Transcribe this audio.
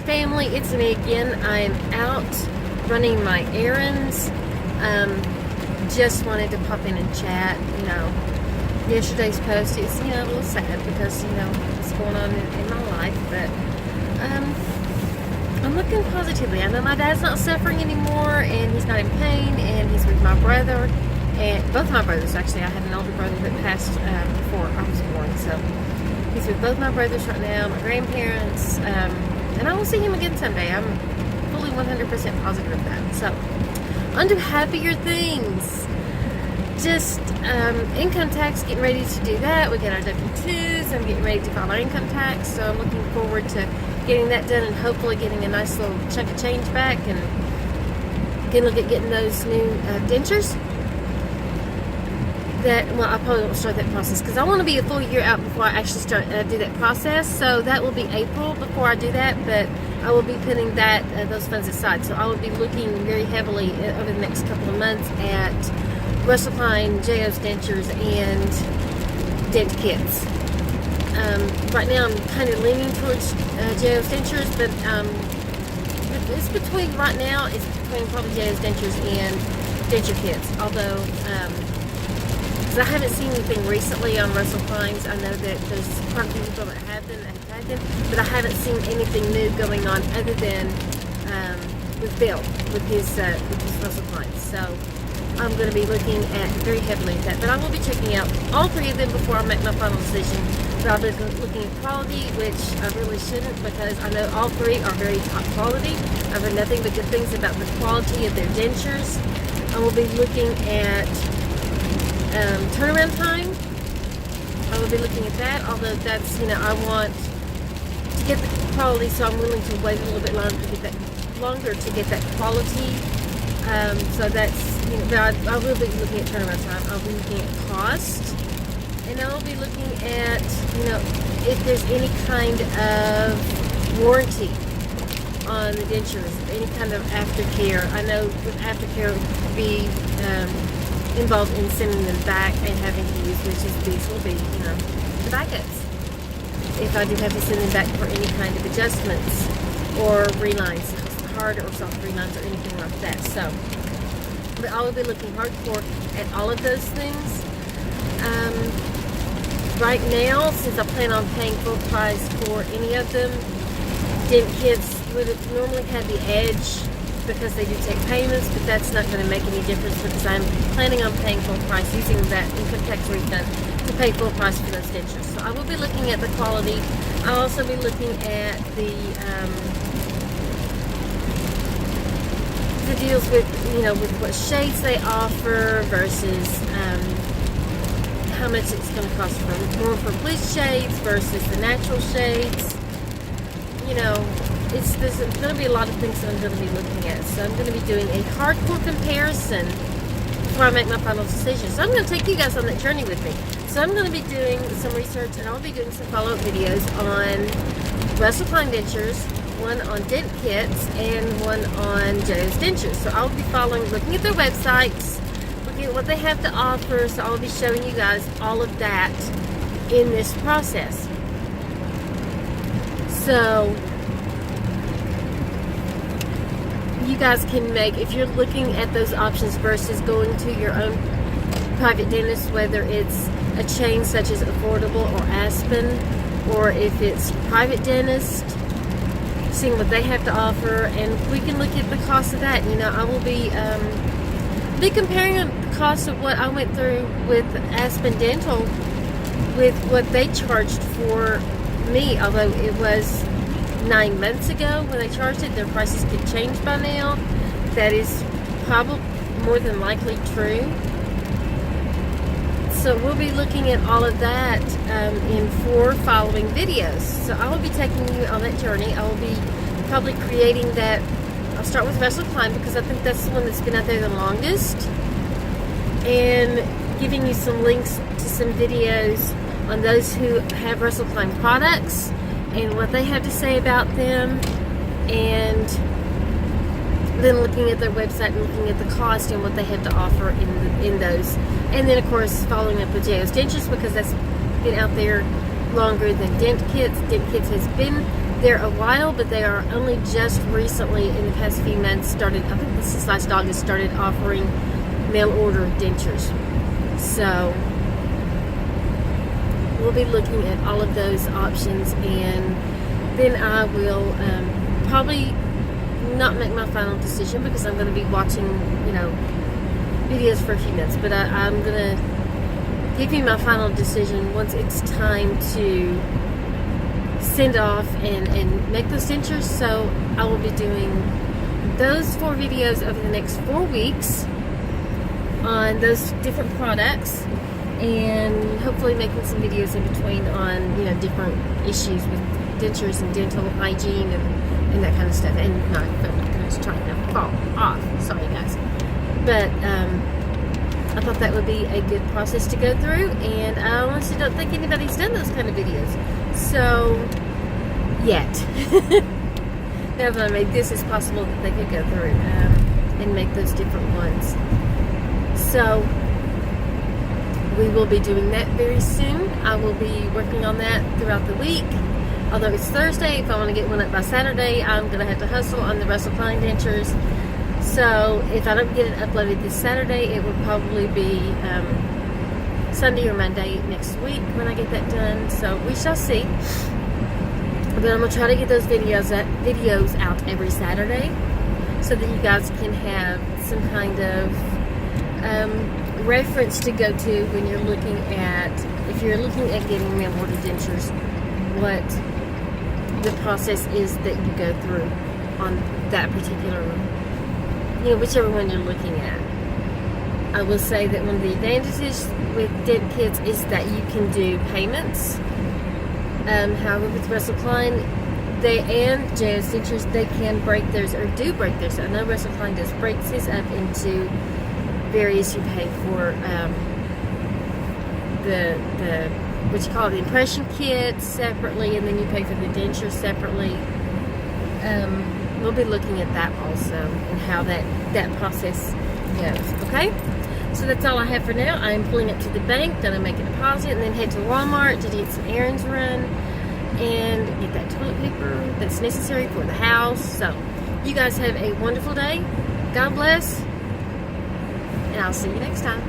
family, it's me again. I am out running my errands. Just wanted to pop in and chat. Yesterday's post is, a little sad because, what's going on in my life, but I'm looking positively. I know my dad's not suffering anymore, and he's not in pain, and he's with my brother, and both my brothers, actually. I had an older brother that passed before I was born, so he's with both my brothers right now, my grandparents, and I will see him again someday. I'm fully 100% positive of that. So, on to happier things. Just income tax, getting ready to do that. We got our W-2s. I'm getting ready to file our income tax, so I'm looking forward to getting that done and hopefully getting a nice little chunk of change back and again look at getting those new dentures. I probably won't start that process because I want to be a full year out before I actually start do that process. So that will be April before I do that, but I will be putting those funds aside. So I will be looking very heavily over the next couple of months at Russell Klein, J.O.'s dentures, and dent kits. Right now I'm kind of leaning towards J.O.'s dentures, but it's between probably J.O.'s dentures and denture kits. Although, because I haven't seen anything recently on Russell Klein's. I know that there's quite a few people that have had them, but I haven't seen anything new going on other than with Bill, with his Russell Klein's. So I'm going to be looking very heavily at that. But I will be checking out all three of them before I make my final decision. But I'll be looking at quality, which I really shouldn't, because I know all three are very top quality. I've heard nothing but good things about the quality of their dentures. I will be looking at turnaround time. I will be looking at that, although that's, I want to get the quality, so I'm willing to wait a little bit longer to get that quality. So that's, I will be looking at turnaround time. I'll be looking at cost, and I'll be looking at, if there's any kind of warranty on the dentures, any kind of aftercare. I know with aftercare would be involved in sending them back and having to use, these will be, the backups. If I do have to send them back for any kind of adjustments or relines, hard or soft relines or anything like that. So, but I will be looking hardcore at all of those things. Right now, since I plan on paying full price for any of them, dent kits would normally have the edge because they do take payments, but that's not going to make any difference because I'm planning on paying full price using that income tax refund to pay full price for those dentures. So I will be looking at the quality. I'll also be looking at the deals with, with what shades they offer versus how much it's going to cost more for bleach shades versus the natural shades. There's going to be a lot of things that I'm going to be looking at. So I'm going to be doing a hardcore comparison before I make my final decision. So I'm going to take you guys on that journey with me. So I'm going to be doing some research, and I'll be doing some follow-up videos on Russell Klein dentures, one on dent kits, and one on J.O.'s dentures. So I'll be looking at their websites, looking at what they have to offer. So I'll be showing you guys all of that in this process. So you guys can make, if you're looking at those options versus going to your own private dentist, whether it's a chain such as Affordable or Aspen, or if it's private dentist, seeing what they have to offer, and we can look at the cost of that. I will be comparing the cost of what I went through with Aspen Dental with what they charged for me, although it was 9 months ago when they charged it. Their prices could change by now. That is probably more than likely true. So we'll be looking at all of that in 4 following videos. So I will be taking you on that journey. I will be probably creating that. I'll start with Russell Klein because I think that's the one that's been out there the longest, and giving you some links to some videos on those who have Russell Klein products and what they have to say about them, and then looking at their website and looking at the cost and what they have to offer in those. And then, of course, following up with J.O.'s dentures because that's been out there longer than dent kits. Dent kits has been They're a while, but they are only just recently, in the past few months, started, I think this is last August, started offering mail order dentures. So we'll be looking at all of those options, and then I will probably not make my final decision because I'm going to be watching, videos for a few minutes. But I'm going to give you my final decision once it's time to send off and make those dentures. So I will be doing those 4 videos over the next 4 weeks on those different products, and hopefully making some videos in between on different issues with dentures and dental hygiene and that kind of stuff. And my phone is trying to fall off, sorry guys. But I thought that would be a good process to go through, and I honestly don't think anybody's done those kind of videos so yet. Now that I made this, it's possible that they could go through and make those different ones. So we will be doing that very soon. I will be working on that throughout the week. Although it's Thursday, if I want to get one up by Saturday, I'm going to have to hustle on the Russell Klein dentures. So if I don't get it uploaded this Saturday, it will probably be Sunday or Monday next week when I get that done. So we shall see. But I'm going to try to get those videos out every Saturday so that you guys can have some kind of reference to go to when you're looking at, if you're looking at getting mail order dentures, what the process is that you go through on that particular whichever one you're looking at. I will say that one of the advantages with dent kits is that you can do payments. However, with Russell Klein, and JS Dentures, they can break theirs, or do break theirs. I know Russell Klein does break his up into various. You pay for the the impression kit separately, and then you pay for the denture separately. We'll be looking at that also, and how that process goes. Okay, so that's all I have for now. I'm pulling up to the bank, gonna make a deposit, and then head to Walmart to get some errands run and get that toilet paper that's necessary for the house. So you guys have a wonderful day. God bless, and I'll see you next time.